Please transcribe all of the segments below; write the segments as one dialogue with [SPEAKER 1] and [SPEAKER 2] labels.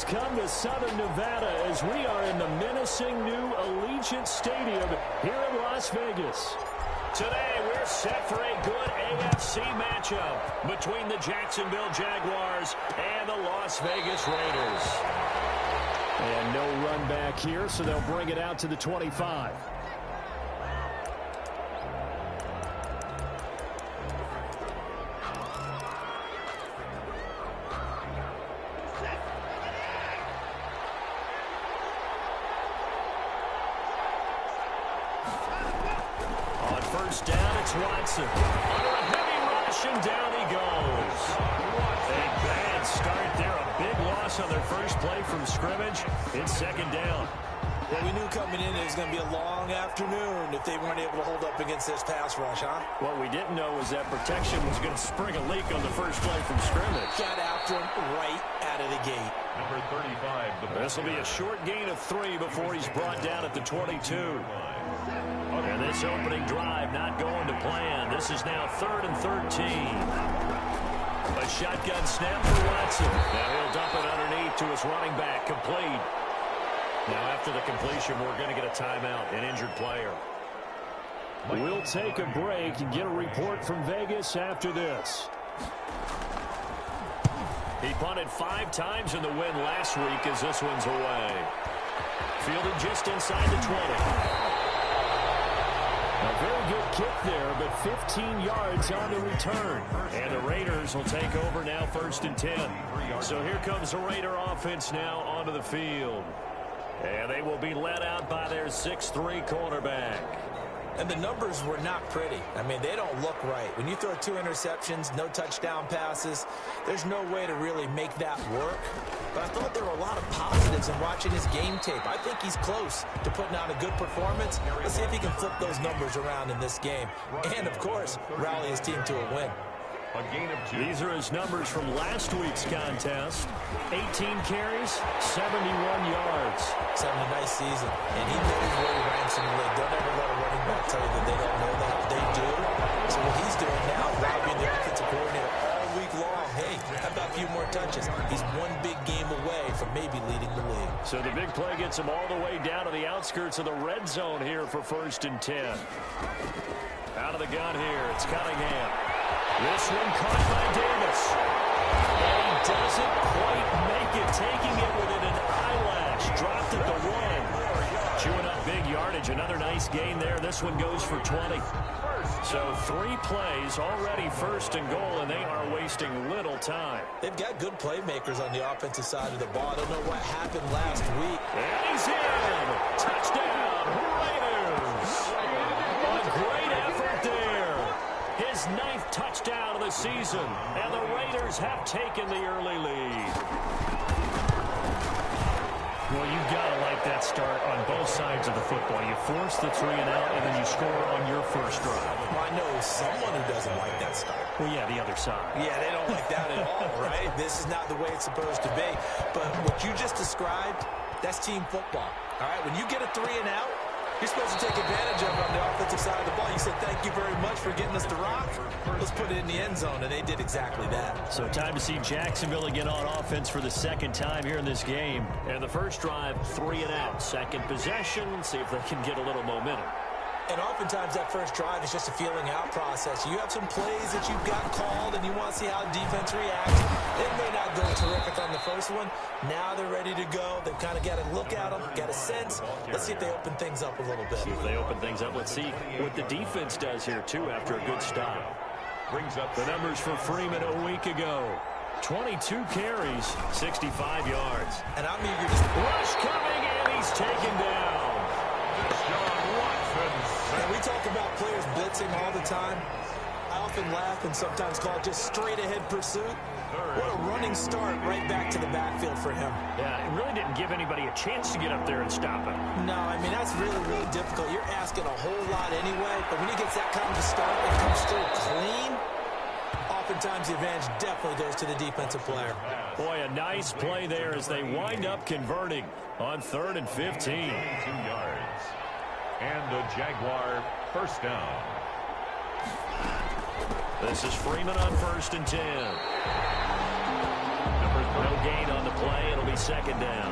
[SPEAKER 1] come to Southern Nevada as we are in the menacing new Allegiant Stadium here in Las Vegas. Today, we're set for a good AFC matchup between the Jacksonville Jaguars and the Las Vegas Raiders. And no run back here, so they'll bring it out to the 25. First down, it's Watson. Under a heavy rush, and down he goes. A bad start there. A big loss on their first play from scrimmage. It's second down.
[SPEAKER 2] Well, we knew coming in it was going to be a long afternoon if they weren't able to hold up against this pass rush, huh?
[SPEAKER 1] What we didn't know was that protection was going to spring a leak on the first play from scrimmage.
[SPEAKER 2] Got after him right out of the gate.
[SPEAKER 3] Number 35.
[SPEAKER 1] This will be a short gain of 3 before he's brought down at the 22. And this opening drive not going to plan. This is now 3rd and 13. A shotgun snap for Watson. Now he'll dump it underneath to his running back. Complete. Now after the completion, we're going to get a timeout, an injured player. We'll take a break and get a report from Vegas after this. He punted 5 times in the win last week as this one's away. Fielded just inside the 20. A very good kick there, but 15 yards on the return. And the Raiders will take over now 1st and 10. So here comes the Raider offense now onto the field. And they will be led out by their 6'3" cornerback.
[SPEAKER 2] And the numbers were not pretty. I mean, they don't look right. When you throw 2 interceptions, no touchdown passes, there's no way to really make that work. But I thought there were a lot of positives in watching his game tape. I think he's close to putting out a good performance. Let's see if he can flip those numbers around in this game. And, of course, rally his team to a win.
[SPEAKER 3] A gain of 2.
[SPEAKER 1] These are his numbers from last week's contest. 18 carries, 71 yards.
[SPEAKER 2] He's having a nice season, and he knows where he ranks in the league. Don't ever let a running back tell you that they don't know that. They do. So what he's doing now, Rob being the offensive coordinator all week long, hey, how about a few more touches? He's one big game away from maybe leading the league.
[SPEAKER 1] So the big play gets him all the way down to the outskirts of the red zone here for 1st and 10. Out of the gun here, it's Cunningham. This one caught by Davis. And he doesn't quite make it, taking it within an eyelash. Dropped at the 1. Chewing up big yardage. Another nice gain there. This one goes for 20. So 3 plays, already 1st and goal, and they are wasting little time.
[SPEAKER 2] They've got good playmakers on the offensive side of the ball. I don't know what happened last week.
[SPEAKER 1] And he's in. Touchdown, Raiders. A great effort there. His 9th touchdown of the season, and the Raiders have taken the early lead. Well, you've got to like that start on both sides of the football. You force the 3 and out, and then you score on your first drive.
[SPEAKER 2] Well, I know someone who doesn't like that start.
[SPEAKER 1] Well, yeah, the other side.
[SPEAKER 2] Yeah, they don't like that at all, right? This is not the way it's supposed to be. But what you just described, that's team football. All right, when you get a 3 and out, you're supposed to take advantage of it on the offensive side of the ball. You said, thank you very much for getting us the rock. Let's put it in the end zone, and they did exactly that.
[SPEAKER 1] So time to see Jacksonville again on offense for the 2nd time here in this game. And the first drive, 3 and out. 2nd possession, see if they can get a little momentum.
[SPEAKER 2] And oftentimes that first drive is just a feeling out process. You have some plays that you've got called and you want to see how the defense reacts. It may not go terrific on the first one. Now they're ready to go. They've kind of got to look at them, got a sense. Let's see if they open things up a little bit.
[SPEAKER 1] See if they open things up. Let's see what the defense does here, too, after a good stop.
[SPEAKER 3] Brings up
[SPEAKER 1] the numbers for Freeman a week ago. 22 carries, 65 yards.
[SPEAKER 2] And I'm eager to...
[SPEAKER 1] Rush coming, and he's taken down.
[SPEAKER 2] And we talk about players blitzing all the time. I often laugh and sometimes call it just straight-ahead pursuit. What a running start right back to the backfield for him.
[SPEAKER 1] Yeah, it really didn't give anybody a chance to get up there and stop him.
[SPEAKER 2] No, I mean, that's really, really difficult. You're asking a whole lot anyway, but when he gets that kind of a start and comes through clean, oftentimes the advantage definitely goes to the defensive player.
[SPEAKER 1] Boy, a nice play there as they wind up converting on 3rd and 15.
[SPEAKER 3] 2 yards. And the Jaguar first down.
[SPEAKER 1] This is Freeman on 1st and 10.
[SPEAKER 3] Number
[SPEAKER 1] No gain on the play. It'll be second down.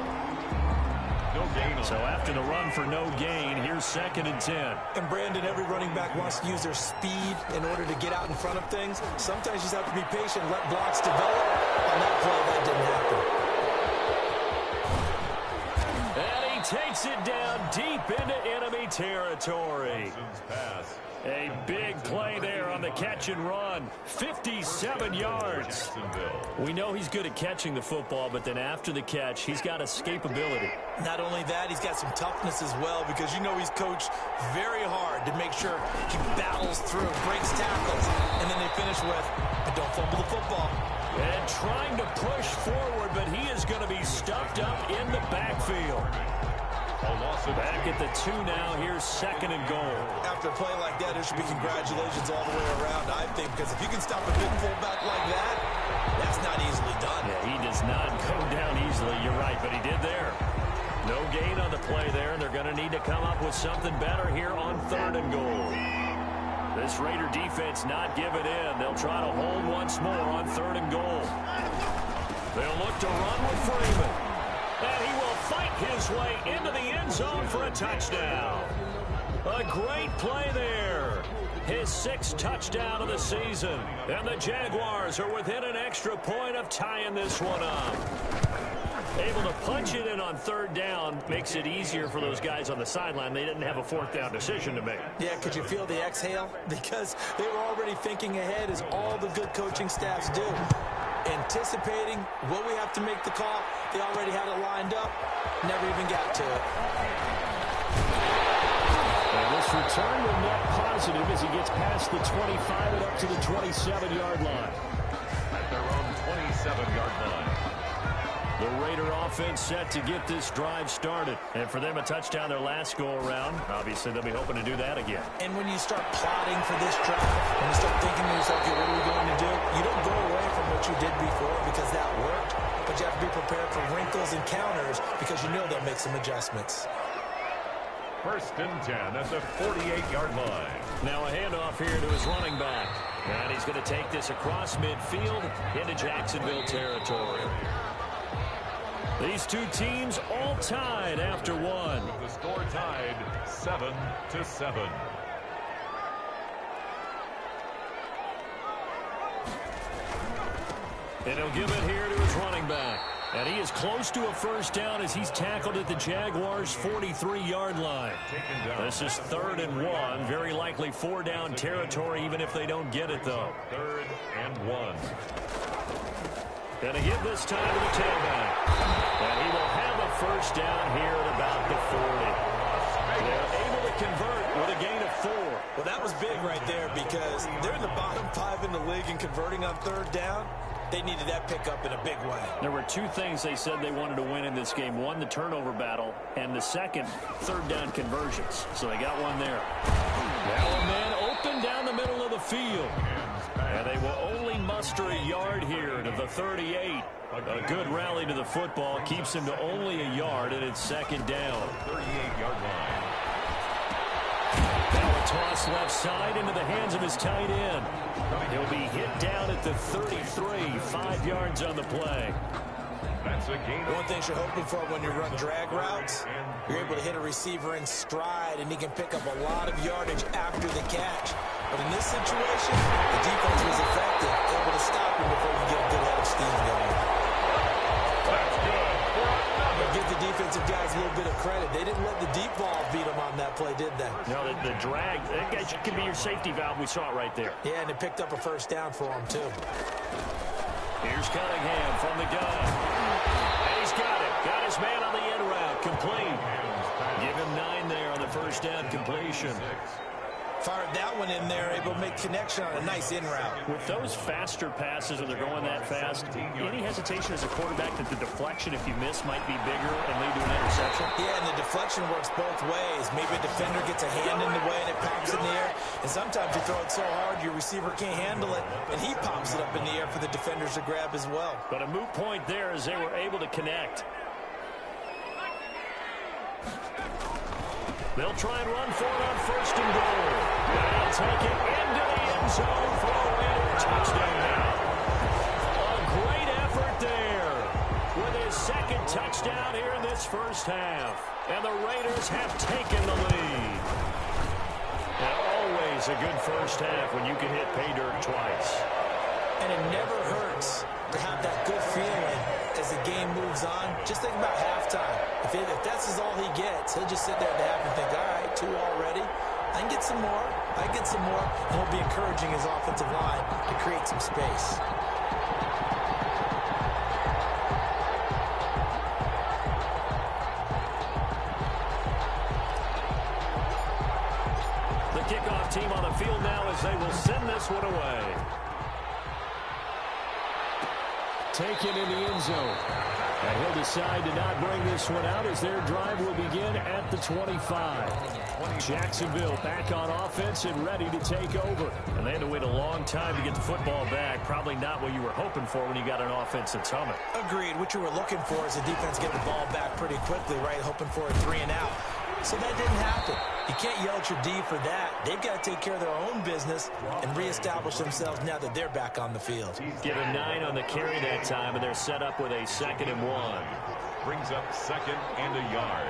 [SPEAKER 3] No gain on.
[SPEAKER 1] So after the run for no gain, here's 2nd and 10.
[SPEAKER 2] And Brandon, every running back wants to use their speed in order to get out in front of things. Sometimes you just have to be patient, let blocks develop. On that play, that didn't happen.
[SPEAKER 1] And he takes it down deep into enemy territory.
[SPEAKER 3] Pass.
[SPEAKER 1] A big play there on the catch and run. 57 yards. We know he's good at catching the football, but then after the catch, he's got escapability.
[SPEAKER 2] Not only that, he's got some toughness as well, because you know he's coached very hard to make sure he battles through, breaks tackles, and then they finish with, but don't fumble the football.
[SPEAKER 1] And trying to push forward, but he is going to be stuffed up in the backfield. Back at the 2 now. Here's 2nd and goal.
[SPEAKER 2] After a play like that, there should be congratulations all the way around, I think, because if you can stop a big fullback like that, that's not easily done.
[SPEAKER 1] Yeah, he does not go down easily. You're right, but he did there. No gain on the play there, and they're going to need to come up with something better here on 3rd and goal. This Raider defense not giving in. They'll try to hold once more on 3rd and goal. They'll look to run with Freeman. And he will fight his way into the end zone for a touchdown. A great play there. His 6th touchdown of the season. And the Jaguars are within an extra point of tying this one up. Able to punch it in on 3rd down makes it easier for those guys on the sideline. They didn't have a 4th down decision to make.
[SPEAKER 2] Yeah, could you feel the exhale? Because they were already thinking ahead, as all the good coaching staffs do. Anticipating, will we have to make the call? They already had it lined up, never even got to it.
[SPEAKER 1] And this return will net positive as he gets past the 25 and up to the 27-yard line.
[SPEAKER 3] At their own 27-yard line.
[SPEAKER 1] The Raider offense set to get this drive started. And for them, a touchdown their last go-around. Obviously, they'll be hoping to do that again.
[SPEAKER 2] And when you start plotting for this drive, when you start thinking to yourself, okay, what are we going to do? You don't go away from what you did before because that worked. But you have to be prepared for wrinkles and counters because you know they'll make some adjustments.
[SPEAKER 3] 1st and 10 at the 48-yard line.
[SPEAKER 1] Now a handoff here to his running back. And he's going to take this across midfield into Jacksonville territory. These two teams all tied after one.
[SPEAKER 3] With the score tied 7-7.
[SPEAKER 1] And he'll give it here to his running back. And he is close to a 1st down as he's tackled at the Jaguars' 43-yard line. This is 3rd and 1. Very likely 4-down territory, even if they don't get it, though.
[SPEAKER 3] 3rd and 1.
[SPEAKER 1] And again this time to the tailback. And he will have a 1st down here at about the 40. They're able to convert with a gain of 4.
[SPEAKER 2] Well, that was big right there because they're in the bottom 5 in the league and converting on 3rd down. They needed that pickup in a big way.
[SPEAKER 1] There were 2 things they said they wanted to win in this game. One, the turnover battle, and the second, 3rd down conversions. So they got one there. Now a man open down the middle of the field. And they will only muster a yard here to the 38. A good rally to the football keeps him to only a yard, and it's 2nd down.
[SPEAKER 3] 38-yard line.
[SPEAKER 1] Now a toss left side into the hands of his tight end. He'll be hit down at the 33, 5 yards on the play.
[SPEAKER 3] That's a gain.
[SPEAKER 2] One thing you're hoping for when you run drag routes, you're able to hit a receiver in stride, and he can pick up a lot of yardage after the catch. But in this situation, the defense was effective, able to stop him before he could get a good head of steam going.
[SPEAKER 3] That's good.
[SPEAKER 2] But give the defensive guys a little bit of credit. They didn't let the deep ball beat them on that play, did they?
[SPEAKER 1] No, the drag, that guy could be your safety valve. We saw it right there.
[SPEAKER 2] Yeah, and it picked up a 1st down for him, too.
[SPEAKER 1] Here's Cunningham from the gun. And he's got it. Got his man on the in route. Complete. Give him 9 there on the 1st down completion.
[SPEAKER 2] Fired that one in there, able to make connection on a nice in route.
[SPEAKER 1] With those faster passes, when they're going that fast, any hesitation as a quarterback that the deflection, if you miss, might be bigger and lead to an interception?
[SPEAKER 2] Yeah, and the deflection works both ways. Maybe a defender gets a hand in the way and it pops in the air. And sometimes you throw it so hard your receiver can't handle it, and he pops it up in the air for the defenders to grab as well.
[SPEAKER 1] But a moot point there as they were able to connect. They'll try and run for it on 1st and goal. They'll take it into the end zone for a Raider touchdown. A great effort there. this first half, and the Raiders have taken the lead. And always a good first half when you can hit pay dirt twice.
[SPEAKER 2] And it never hurts to have that good feeling as the game moves on. Just think about halftime. If that's all he gets, he'll just sit there at the half and think, all right, 2 already. I can get some more. I can get some more. And he'll be encouraging his offensive line to create some space.
[SPEAKER 1] The kickoff team on the field now as they will send this one away. Taken in the end zone. And he'll decide to not bring this one out as their drive will begin at the 25. Jacksonville back on offense and ready to take over. And they had to wait a long time to get the football back. Probably not what you were hoping for when you got an offense that's humming.
[SPEAKER 2] Agreed. What you were looking for is the defense getting the ball back pretty quickly, right? Hoping for a 3 and out. So that didn't happen. You can't yell at your D for that. They've got to take care of their own business and reestablish themselves now that they're back on the field.
[SPEAKER 1] Give him 9 on the carry that time, and they're set up with a 2nd and 1.
[SPEAKER 3] Brings up 2nd and a yard.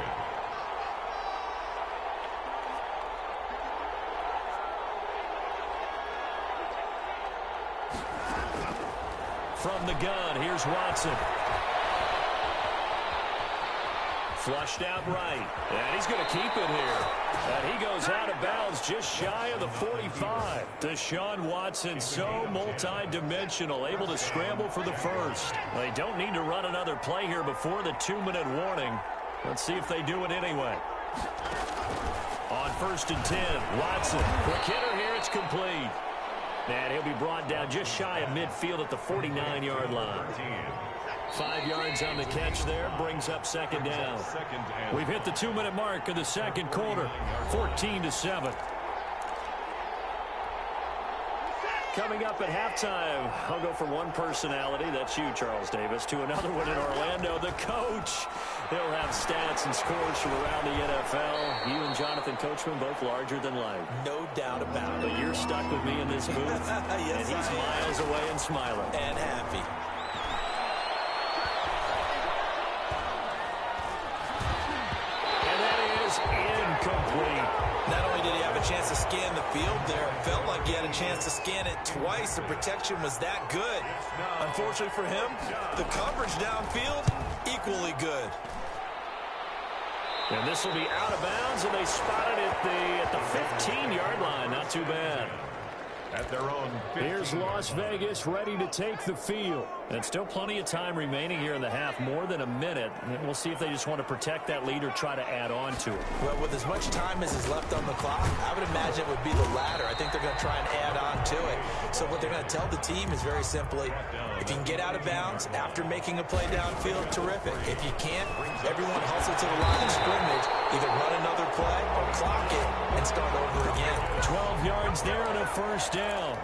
[SPEAKER 1] From the gun, here's Watson. Flushed out right. And he's going to keep it here. And he goes out of bounds just shy of the 45. Deshaun Watson, so multi-dimensional, able to scramble for the first. They don't need to run another play here before the 2-minute warning. Let's see if they do it anyway. On 1st and 10, Watson. Quick hitter here, it's complete. And he'll be brought down just shy of midfield at the 49-yard line. 5 yards on the catch there, brings up 2nd down. We've hit the 2-minute mark of the 2nd quarter, 14-7. Coming up at halftime, I'll go from one personality, that's you, Charles Davis, to another one in Orlando, the coach. He'll have stats and scores from around the NFL. You and Jonathan Coachman both larger than life.
[SPEAKER 2] No doubt about it.
[SPEAKER 1] But you're stuck with me in this booth,
[SPEAKER 2] yes,
[SPEAKER 1] and he's miles away and smiling.
[SPEAKER 2] And happy.
[SPEAKER 1] And that is incomplete.
[SPEAKER 2] Not only did he have a chance to scan the field there, it felt like he had a chance to scan it twice. The protection was that good. Unfortunately for him, the coverage downfield, equally good.
[SPEAKER 1] And this will be out of bounds, and they spotted it at the 15-yard line. Not too bad.
[SPEAKER 3] At their own 15.
[SPEAKER 1] Here's Las Vegas ready to take the field. And still plenty of time remaining here in the half, more than a minute. And we'll see if they just want to protect that lead or try to add on to it.
[SPEAKER 2] Well, with as much time as is left on the clock, I would imagine it would be the latter. I think they're going to try and add on to it. So what they're going to tell the team is very simply, if you can get out of bounds after making a play downfield, terrific. If you can't, everyone hustle to the line of scrimmage, either run another play or clock it and start over again.
[SPEAKER 1] 12 yards there and a 1st down.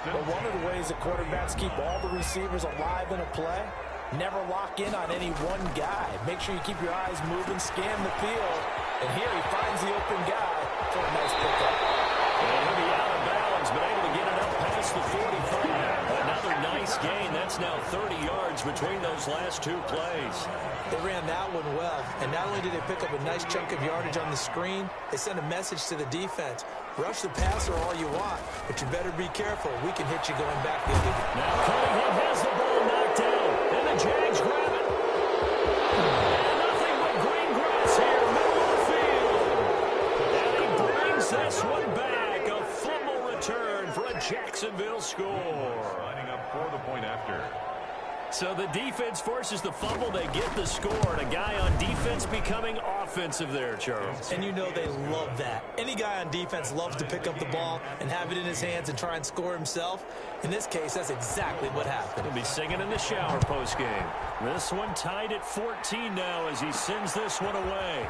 [SPEAKER 4] But one of the ways that quarterbacks keep all the receivers alive in a play, never lock in on any one guy. Make sure you keep your eyes moving, scan the field. And here he finds the open guy for a nice pickup.
[SPEAKER 1] And he'll be out of bounds, but able to get it up past the 45. Another nice gain. That's now 30 yards between those last 2 plays.
[SPEAKER 2] They ran that one well, and not only did they pick up a nice chunk of yardage on the screen, they sent a message to the defense. Rush the passer all you want, but you better be careful. We can hit you going back the other way.
[SPEAKER 1] Now Cunningham has the ball knocked down, and the Jags grab it. And nothing but green grass here, middle of the field. And he brings this one back. A fumble return for a Jacksonville score.
[SPEAKER 3] Lining up for the point after.
[SPEAKER 1] So the defense forces the fumble. They get the score. And a guy on defense becoming offensive there, Charles.
[SPEAKER 2] And you know they love that. Any guy on defense loves to pick up the ball and have it in his hands and try and score himself. In this case, that's exactly what happened.
[SPEAKER 1] He'll be singing in the shower postgame. This one tied at 14 now as he sends this one away.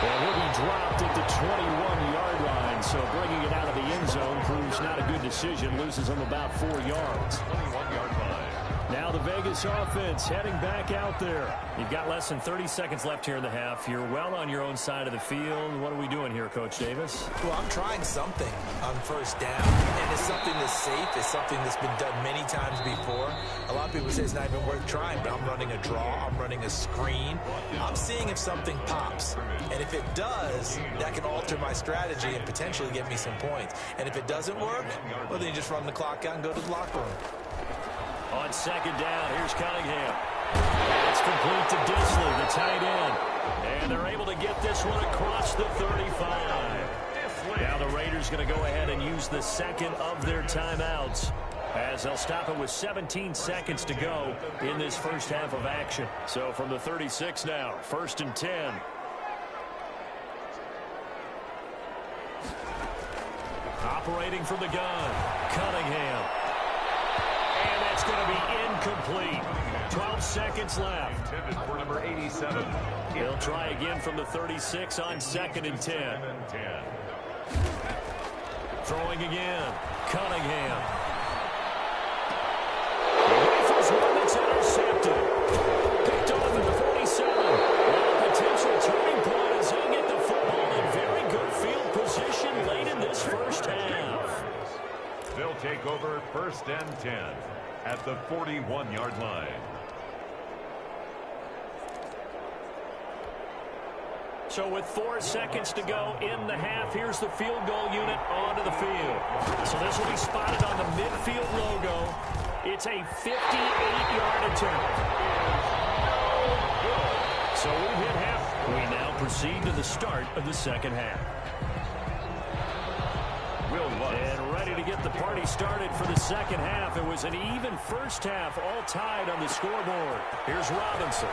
[SPEAKER 1] And he'll be dropped at the 21-yard line, so bringing it out of the end zone proves not a good decision. Loses him about 4 yards.
[SPEAKER 3] 21-yard line.
[SPEAKER 1] Now the Vegas offense heading back out there. You've got less than 30 seconds left here in the half. You're well on your own side of the field. What are we doing here, Coach Davis?
[SPEAKER 2] Well, I'm trying something on 1st down, and it's something as safe is something that's been done many times before. A lot of people say it's not even worth trying, but I'm running a draw, I'm running a screen. I'm seeing if something pops. And if it does, that can alter my strategy and potentially get me some points. And if it doesn't work, well, then you just run the clock out and go to the locker room.
[SPEAKER 1] On second down, here's Cunningham. It's complete to Disley, the tight end. And they're able to get this one across the 35. Now the Raiders going to go ahead and use the second of their timeouts, as they'll stop it with 17 seconds to go in this first half of action. So from the 36 now, 1st and 10. Operating from the gun, Cunningham. And that's going to be incomplete. 12 seconds left.
[SPEAKER 3] For number 87.
[SPEAKER 1] He'll try again from the 36 on 2nd and 10. Throwing again, Cunningham. He rifles one that's intercepted. Picked off at the 47. Well, potential turning point as he'll get the football in very good field position late in this first half.
[SPEAKER 3] They'll take over 1st and 10 at the 41-yard line.
[SPEAKER 1] So with 4 seconds to go in the half, here's the field goal unit onto the field. So this will be spotted on the midfield logo. It's a 58-yard attempt. So we've hit half. We now proceed to the start of the second half. And ready to get the party started for the second half. It was an even first half, all tied on the scoreboard. Here's Robinson.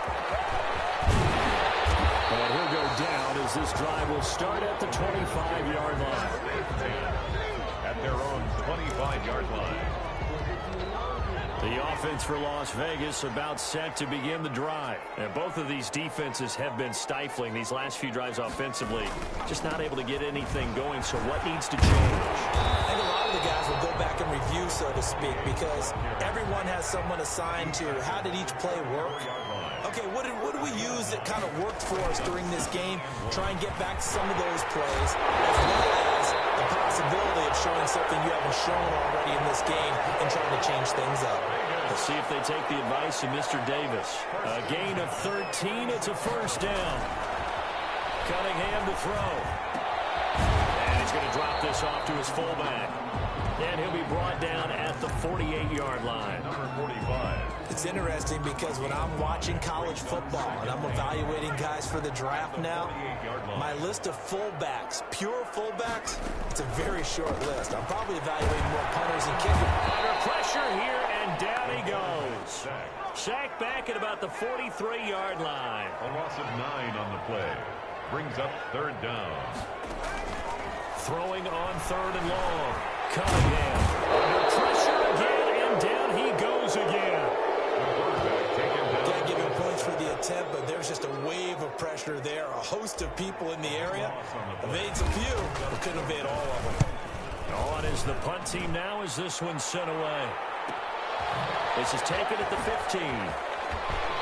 [SPEAKER 1] And he'll go down as this drive will start at the 25-yard line.
[SPEAKER 3] At their own 25-yard line.
[SPEAKER 1] The offense for Las Vegas about set to begin the drive. And both of these defenses have been stifling these last few drives offensively. Just not able to get anything going, so what needs to change?
[SPEAKER 2] I think a lot of the guys will go back and review, so to speak, because everyone has someone assigned to how did each play work. Okay, what did we use that kind of worked for us during this game? Try and get back to some of those plays, as well as the possibility of showing something you haven't shown already in this game and trying to change things up.
[SPEAKER 1] Let's see if they take the advice of Mr. Davis. A gain of 13. It's a first down. Cunningham to throw. And he's going to drop this off to his fullback. And he'll be brought down at the 48-yard line.
[SPEAKER 3] Number 45.
[SPEAKER 2] It's interesting because when I'm watching college football and I'm evaluating guys for the draft now, my list of fullbacks, pure fullbacks, it's a very short list. I'm probably evaluating more punters and kickers.
[SPEAKER 1] Under pressure here, and down he goes. Sacked back at about the 43-yard line.
[SPEAKER 3] A loss of 9 on the play. Brings up 3rd down.
[SPEAKER 1] Throwing on 3rd and long. Cunningham under pressure again, and down he goes again.
[SPEAKER 2] Can't give him points for the attempt, but there's just a wave of pressure there. A host of people in the area. Evades a few, but couldn't evade all of them.
[SPEAKER 1] On is the punt team now as this one's sent away. This is taken at the 15.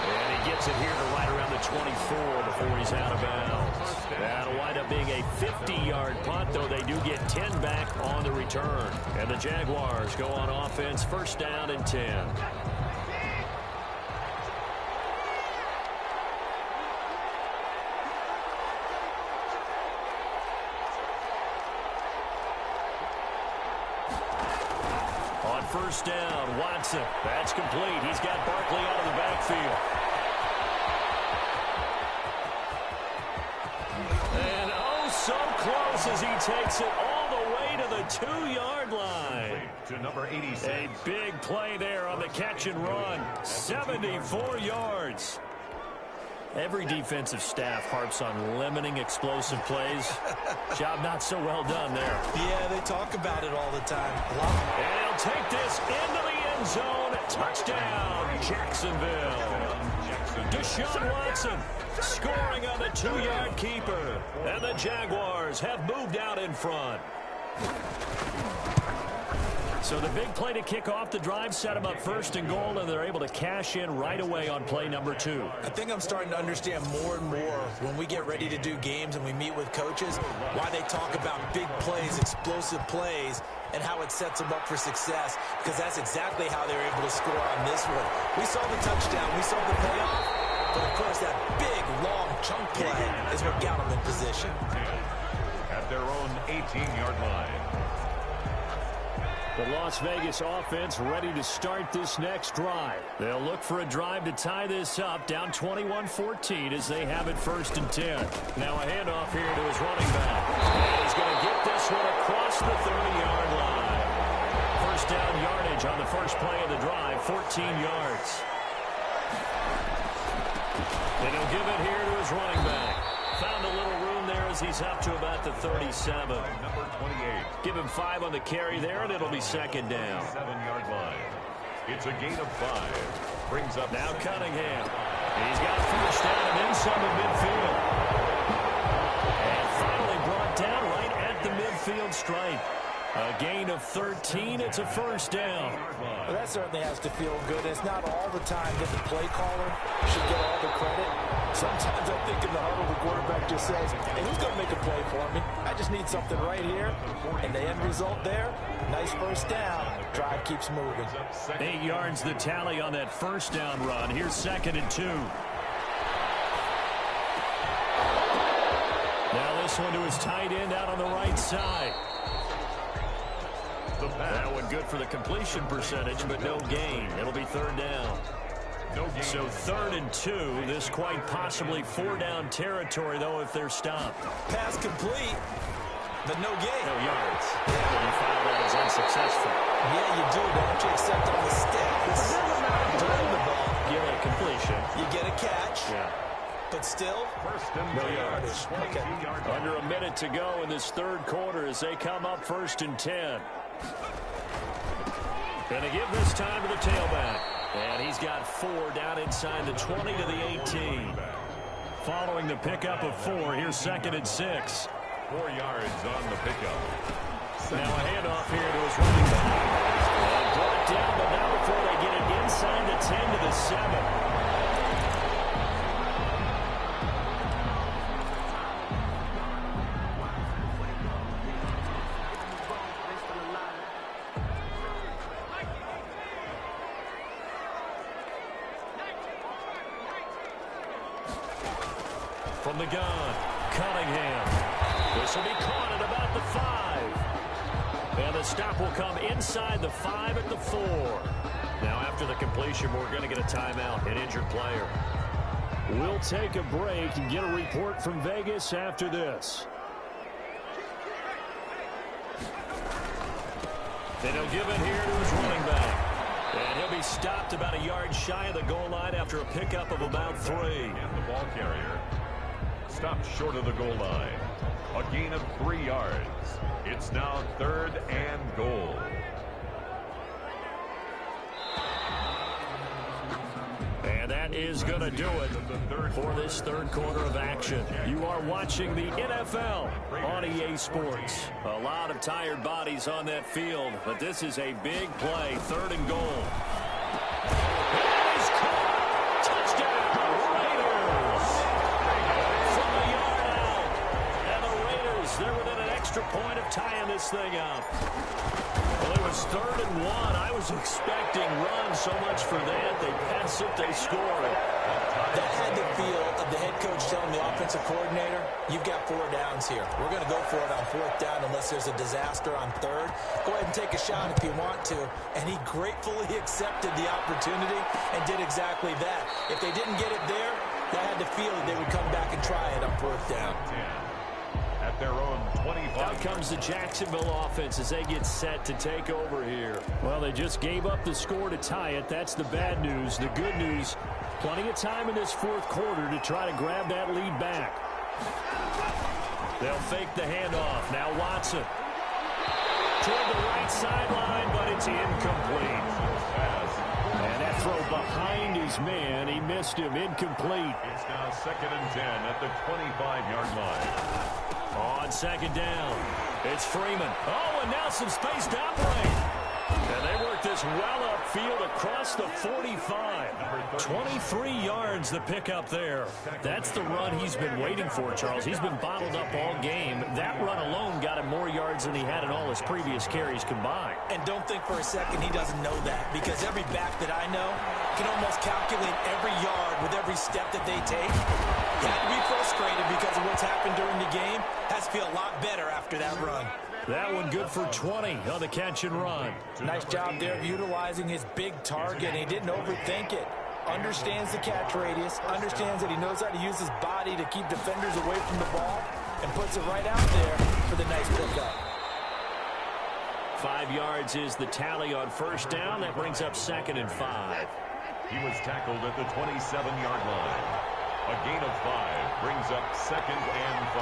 [SPEAKER 1] And he gets it here to right around the 24 before he's out of bounds. That'll wind up being a 50-yard punt, though they do get 10 back on the return. And the Jaguars go on offense, 1st down and 10. On 1st down, Watson. That's complete. He's got Barkley out of the backfield. And oh, so close as he takes it all the way to the 2-yard line.
[SPEAKER 3] To number 86.
[SPEAKER 1] A big play there on the catch and run. 74 yards. Every defensive staff harps on limiting explosive plays. Job not so well done there.
[SPEAKER 2] Yeah, they talk about it all the time.
[SPEAKER 1] And he'll take this into the end zone. Touchdown, Jacksonville. Deshaun Watson scoring on the 2-yard keeper. And the Jaguars have moved out in front. So the big play to kick off the drive set them up 1st and goal, and they're able to cash in right away on play number 2.
[SPEAKER 2] I think I'm starting to understand more and more when we get ready to do games and we meet with coaches why they talk about big plays, explosive plays, and how it sets them up for success, because that's exactly how they were able to score on this one. We saw the touchdown. We saw the payoff. But, of course, that big, long chunk play is what got them in position.
[SPEAKER 3] At their own 18-yard line.
[SPEAKER 1] The Las Vegas offense ready to start this next drive. They'll look for a drive to tie this up, down 21-14 as they have it 1st and 10. Now a handoff here to his running back. And he's going to get this one across the 30-yard line. First down yardage on the first play of the drive, 14 yards. And he'll give it here to his running back. Found a little room there as he's up to about the 37.
[SPEAKER 3] Number 28.
[SPEAKER 1] Give him 5 on the carry there, and it'll be 2nd down.
[SPEAKER 3] 7-yard line. It's a gain of 5. Brings up
[SPEAKER 1] now Cunningham. He's got first down and in some of midfield. And finally brought down right at the midfield stripe. A gain of 13. It's a first down.
[SPEAKER 4] Well, that certainly has to feel good. It's not all the time that the play caller should get all the credit. Sometimes I think in the huddle, the quarterback just says, hey, who's going to make a play for me? I just need something right here. And the end result there, nice first down. Drive keeps moving.
[SPEAKER 1] 8 yards the tally on that first down run. Here's 2nd and 2. Now this one to his tight end out on the right side. That one good for the completion percentage, but no gain. It'll be 3rd down. So 3rd and 2. This quite possibly 4-down territory, though, if they're stopped.
[SPEAKER 2] Pass complete, but no gain.
[SPEAKER 1] No yards. And you file that as unsuccessful.
[SPEAKER 2] Yeah, you do, don't you? Except on the stick. This is throwing the ball.
[SPEAKER 1] You get a completion.
[SPEAKER 2] You get a catch.
[SPEAKER 1] Yeah.
[SPEAKER 2] But still,
[SPEAKER 1] no yards.
[SPEAKER 2] Okay.
[SPEAKER 1] Under a minute to go in this 3rd quarter as they come up 1st and 10. Gonna give this time to the tailback. And he's got 4 down inside the 20 to the 18. Following the pickup of 4, here's 2nd and 6.
[SPEAKER 3] 4 yards on the pickup.
[SPEAKER 1] Now a handoff here to his running back. And brought down, but now before they get it inside the 10 to the 7. From the gun, Cunningham. This will be caught at about the 5. And the stop will come inside the 5 at the 4. Now after the completion, we're going to get a timeout, an injured player. We'll take a break and get a report from Vegas after this. Then he'll give it here to his running back. And he'll be stopped about a yard shy of the goal line after a pickup of about 3.
[SPEAKER 3] And the ball carrier stopped short of the goal line. A gain of 3 yards. It's now 3rd and goal.
[SPEAKER 1] And that is going to do it for this 3rd quarter of action. You are watching the NFL on EA Sports. A lot of tired bodies on that field, but this is a big play, 3rd and goal. It is caught. Touchdown, Raiders. From the yard out. And the Raiders, they're within an extra point of tying this thing up. Well, it was 3rd and 1. I was expecting runs so much for that. They pass it, they score it.
[SPEAKER 2] that had the feel of the head coach telling the offensive coordinator, you've got 4 downs here. We're going to go for it on 4th down unless there's a disaster on 3rd. Go ahead and take a shot if you want to. And he gratefully accepted the opportunity and did exactly that. If they didn't get it there, they had the feel that they would come back and try it on 4th down.
[SPEAKER 3] At their own 25.
[SPEAKER 1] Out comes the Jacksonville offense as they get set to take over here. Well, they just gave up the score to tie it. That's the bad news. The good news, plenty of time in this 4th quarter to try to grab that lead back. They'll fake the handoff. Now Watson. Toward the right sideline, but it's incomplete. And that throw behind his man. He missed him. Incomplete.
[SPEAKER 3] It's now 2nd and 10 at the 25-yard line.
[SPEAKER 1] On 2nd down, it's Freeman. Oh, and now some space to operate. And they work this well field across the 45. 23 yards the pickup there. That's the run he's been waiting for, Charles. He's been bottled up all game. That run alone got him more yards than he had in all his previous carries combined.
[SPEAKER 2] And don't think for a second he doesn't know that, because every back that I know can almost calculate every yard with every step that they take. You have to be frustrated because of what's happened during the game. Has to feel a lot better after that run.
[SPEAKER 1] That one good for 20 on the catch and run.
[SPEAKER 4] Nice job there of utilizing his big target. He didn't overthink it. Understands the catch radius. Understands that he knows how to use his body to keep defenders away from the ball. And puts it right out there for the nice pickup.
[SPEAKER 1] 5 yards is the tally on first down. That brings up 2nd and 5.
[SPEAKER 3] He was tackled at the 27-yard line. A gain of 5 brings up 2nd and 5.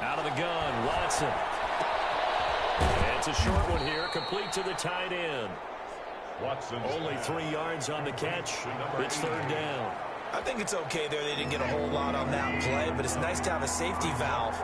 [SPEAKER 1] Out of the gun, Watson. And it's a short one here, complete to the tight end.
[SPEAKER 3] Watson
[SPEAKER 1] Only 3 yards on the catch. It's 3rd down.
[SPEAKER 2] I think it's okay there. They didn't get a whole lot on that play, but it's nice to have a safety valve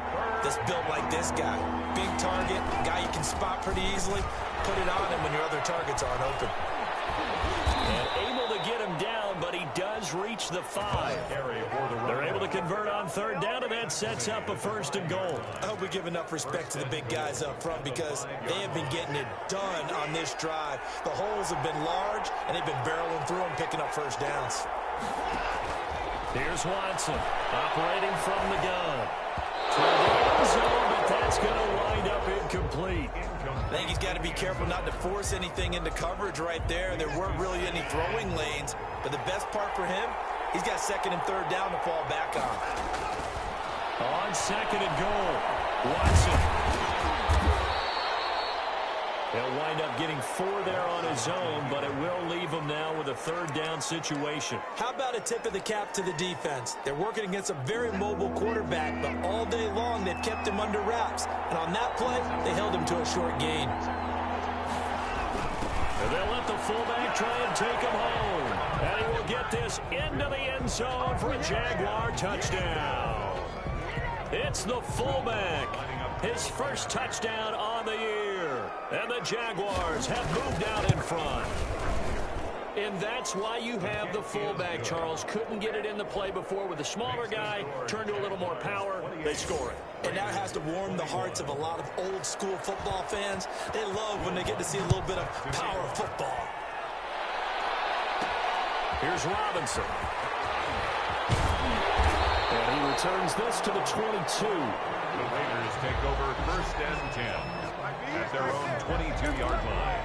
[SPEAKER 2] that's built like this guy. Big target, guy you can spot pretty easily. Put it on him when your other targets aren't open.
[SPEAKER 1] And able to get him down, but he does reach the 5. They're able to convert on 3rd down, and that sets up a 1st and goal.
[SPEAKER 2] I hope we give enough respect to the big guys up front, because they have been getting it done on this drive. The holes have been large, and they've been barreling through them, picking up 1st downs.
[SPEAKER 1] Here's Watson, operating from the gun. To the end zone, but that's going to wind up incomplete.
[SPEAKER 2] I think he's got to be careful not to force anything into coverage right there. There weren't really any throwing lanes, but the best part for him, he's got 2nd and 3rd down to fall back on.
[SPEAKER 1] On 2nd and goal, Watson. He'll wind up getting 4 there on his own, but it will leave him now with a 3rd down situation.
[SPEAKER 2] How about a tip of the cap to the defense? They're working against a very mobile quarterback, but all day long they've kept him under wraps. And on that play, they held him to a short gain.
[SPEAKER 1] And they'll let the fullback try and take him home. And he will get this into the end zone for a Jaguar touchdown. It's the fullback. His first touchdown on the year. And the Jaguars have moved out in front. And that's why you have the fullback, Charles. Couldn't get it in the play before with a smaller guy. Turned to a little more power. They score it.
[SPEAKER 2] And that has to warm the hearts of a lot of old-school football fans. They love when they get to see a little bit of power football.
[SPEAKER 1] Here's Robinson. And he returns this to the 22.
[SPEAKER 3] The Raiders take over 1st and 10 at their own 22-yard line.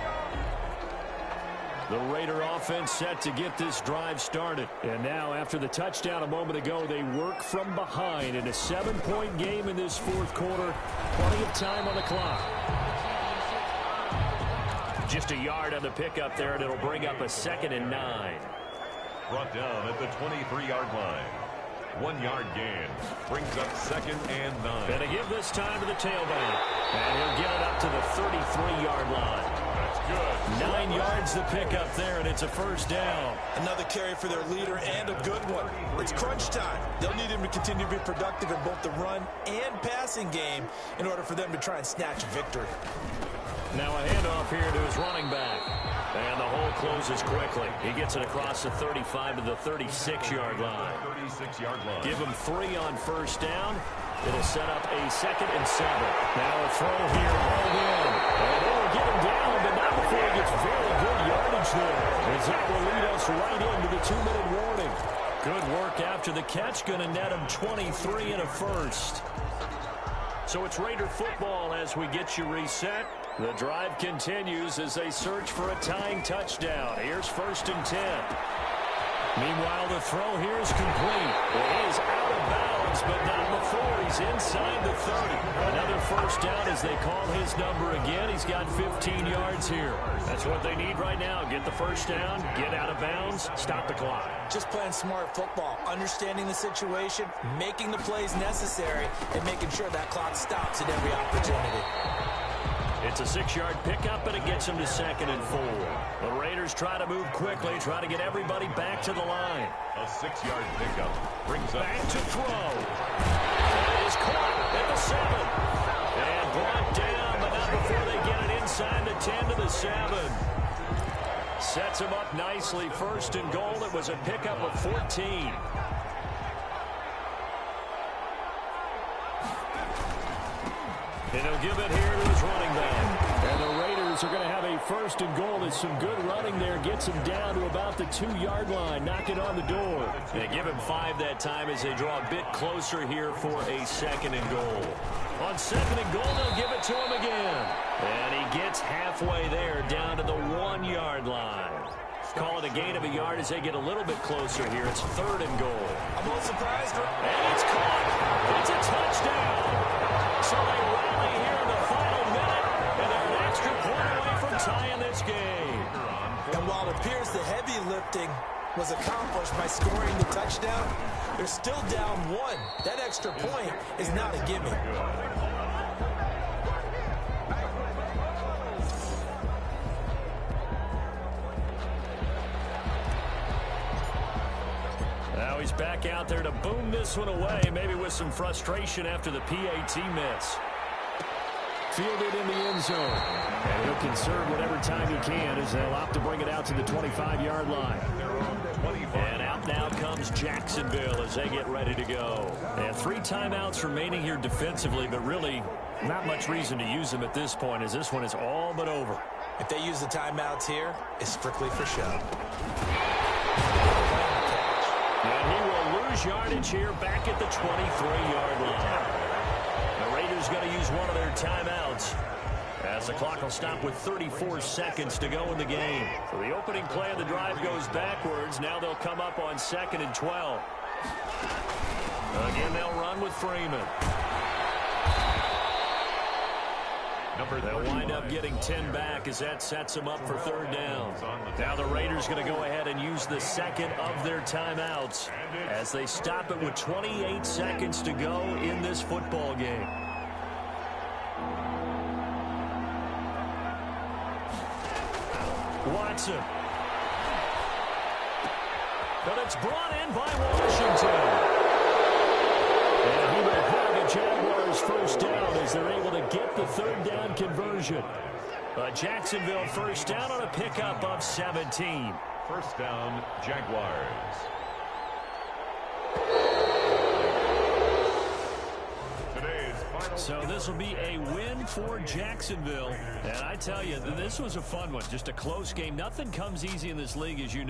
[SPEAKER 1] The Raider offense set to get this drive started. And now, after the touchdown a moment ago, they work from behind in a 7-point game in this 4th quarter. Plenty of time on the clock. Just a yard on the pickup there, and it'll bring up a 2nd and 9.
[SPEAKER 3] Brought down at the 23-yard line. 1-yard gain brings up 2nd and 9.
[SPEAKER 1] Gonna give this time to the tailback. And he'll get it up to the 33-yard line.
[SPEAKER 3] That's good.
[SPEAKER 1] 9 yards the pickup there, and it's a 1st down.
[SPEAKER 2] Another carry for their leader, and a good one. It's crunch time. They'll need him to continue to be productive in both the run and passing game in order for them to try and snatch a victory.
[SPEAKER 1] Now a handoff here to his running back. And the hole closes quickly. He gets it across the 35 to the 36-yard line.
[SPEAKER 3] 36-yard line.
[SPEAKER 1] Give him 3 on 1st down. It'll set up a 2nd and 7. Now a throw here, hauled in. And it'll get him down, but not before he gets very good yardage there. As that will lead us right into the 2-minute warning. Good work after the catch. Going to net him 23 and a 1st. So it's Raider football as we get you reset. The drive continues as they search for a tying touchdown. Here's 1st and 10. Meanwhile, the throw here is complete. It is out of bounds, but not before he's inside the 30. Another 1st down as they call his number again. He's got 15 yards here. That's what they need right now. Get the 1st down, get out of bounds, stop the clock.
[SPEAKER 2] Just playing smart football, understanding the situation, making the plays necessary, and making sure that clock stops at every opportunity.
[SPEAKER 1] It's a 6-yard pickup, and it gets them to 2nd and 4. The Raiders try to move quickly, try to get everybody back to the line.
[SPEAKER 3] A 6-yard pickup brings up
[SPEAKER 1] back to throw. It is caught at the 7. And brought down, but not before they get it inside the 10 to the 7. Sets him up nicely. 1st and goal. It was a pickup of 14. And he'll give it here to his running back. And the Raiders are going to have a 1st and goal. There's some good running there. Gets him down to about the 2-yard line. Knocking on the door. They give him 5 that time as they draw a bit closer here for a 2nd and goal. On 2nd and goal, they'll give it to him again. And he gets halfway there down to the 1-yard line. Call it a gain of a yard as they get a little bit closer here. It's 3rd and goal.
[SPEAKER 2] I'm a little surprised.
[SPEAKER 1] And it's caught. It's a touchdown. So they rally here in the final minute, and they're an extra point away from tying this game.
[SPEAKER 2] And while it appears the heavy lifting was accomplished by scoring the touchdown, they're still down 1. That extra point is not a gimme.
[SPEAKER 1] Now he's back out there to boom this one away, maybe with some frustration after the PAT miss. Fielded in the end zone. And he'll conserve whatever time he can as they'll opt to bring it out to the 25-yard line. And out now comes Jacksonville as they get ready to go. And 3 timeouts remaining here defensively, but really not much reason to use them at this point as this one is all but over.
[SPEAKER 2] If they use the timeouts here, it's strictly for show.
[SPEAKER 1] And he will lose yardage here back at the 23-yard line. The Raiders going to use one of their timeouts as the clock will stop with 34 seconds to go in the game. So the opening play of the drive goes backwards. Now they'll come up on 2nd and 12. Again, they'll run with Freeman. They'll wind up getting 10 back as that sets them up for 3rd down. Now the Raiders going to go ahead and use the 2nd of their timeouts as they stop it with 28 seconds to go in this football game. Watson. But it's brought in by Washington. And he will have the Jaguars 1st down as they're able to get the 3rd down conversion. A Jacksonville 1st down on a pickup of 17.
[SPEAKER 3] 1st down, Jaguars.
[SPEAKER 1] So this will be a win for Jacksonville. And I tell you, this was a fun one. Just a close game. Nothing comes easy in this league, as you know.